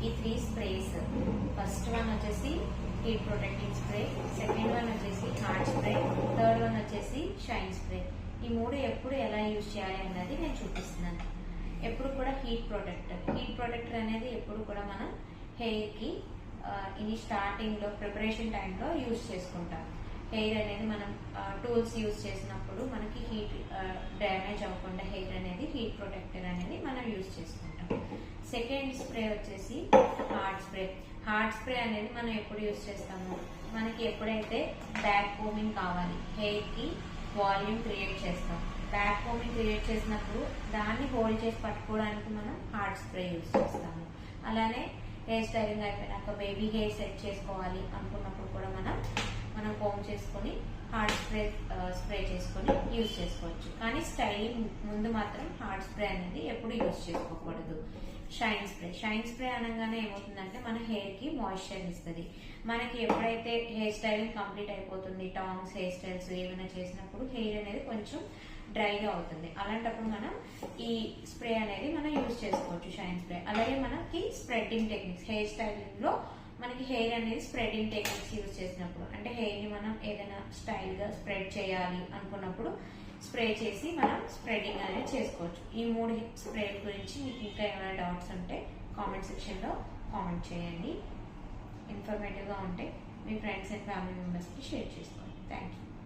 ఈ 3 sprays. First one వచ్చేసి heat protecting spray, second one వచ్చేసి హార్డ్ స్ప్రే, థర్డ్ వన్ వచ్చేసి షైన్ స్ప్రే. ఈ 3 ఎప్పుడు ఎలా యూజ్ చేయాలి అన్నది నేను చూపిస్తున్నాను. ఎప్పుడు కూడా హీట్ ప్రొటెక్టర్ అనేది ఎప్పుడు కూడా మనం హెయిర్ కి ఇది స్టార్టింగ్ లో ప్రిపరేషన్ టైంలో యూజ్ చేసుకుంటాం. హెయిర్ అనేది మనం టూల్స్ యూజ్ చేసినప్పుడు మనకి హీట్ డ్యామేజ్ అవ్వకుండా హెయిర్ అనేది హీట్ ప్రొటెక్టర్ అనేది మనం యూజ్ చేసుకుంటాం. సెకండ్ స్ప్రే వచ్చేసి హార్డ్ స్ప్రే అనేది మనం ఎప్పుడు యూజ్ చేస్తాము, మనకి ఎప్పుడైతే బ్యాక్ కోమింగ్ కావాలి, హెయిర్ కి వాల్యూమ్ క్రియేట్ చేస్తాం. బ్యాక్ కోమింగ్ క్రియేట్ చేసినప్పుడు దాన్ని హోల్డ్ చేసి పట్టుకోవడానికి మనం హార్డ్ స్ప్రే యూజ్ చేస్తాము. అలానే హెయిర్ స్టైలింగ్ అయిపోయినాక బేబీ హెయిర్ సెట్ చేసుకోవాలి అనుకున్నప్పుడు కూడా మనం కోమ్ చేసుకొని హార్డ్ స్ప్రే చేసుకొని యూజ్ చేసుకోవచ్చు. కానీ స్టైలింగ్ ముందు మాత్రం హార్డ్ స్ప్రే అనేది ఎప్పుడు యూజ్ చేసుకోకూడదు. షైన్ స్ప్రే అనగానే ఏమవుతుందంటే మన హెయిర్ కి మాయిశ్చర్ ఇస్తుంది. మనకి ఎప్పుడైతే హెయిర్ స్టైలింగ్ కంప్లీట్ అయిపోతుంది, టాంగ్స్ హెయిర్ స్టైల్స్ ఏమైనా చేసినప్పుడు హెయిర్ అనేది కొంచెం డ్రైగా అవుతుంది. అలాంటప్పుడు మనం ఈ స్ప్రే అనేది మనం యూజ్ చేసుకోవచ్చు, షైన్ స్ప్రే. అలాగే మనకి స్ప్రెడ్డింగ్ టెక్నిక్స్, హెయిర్ స్టైలింగ్ లో మనకి హెయిర్ అనేది స్ప్రెడింగ్ టెక్నిక్స్ యూజ్ చేసినప్పుడు, అంటే హెయిర్ ని మనం ఏదైనా స్టైల్ గా స్ప్రెడ్ చేయాలి అనుకున్నప్పుడు స్ప్రే చేసి మనం స్ప్రెడింగ్ అనేది చేసుకోవచ్చు. ఈ 3 స్ప్రే గురించి మీకు ఇంకా ఏమైనా డౌట్స్ ఉంటే కామెంట్ సెక్షన్ లో కామెంట్ చేయండి. ఇన్ఫర్మేటివ్ గా ఉంటే మీ ఫ్రెండ్స్ అండ్ ఫ్యామిలీ మెంబర్స్ కి షేర్ చేసుకోండి. Thank you.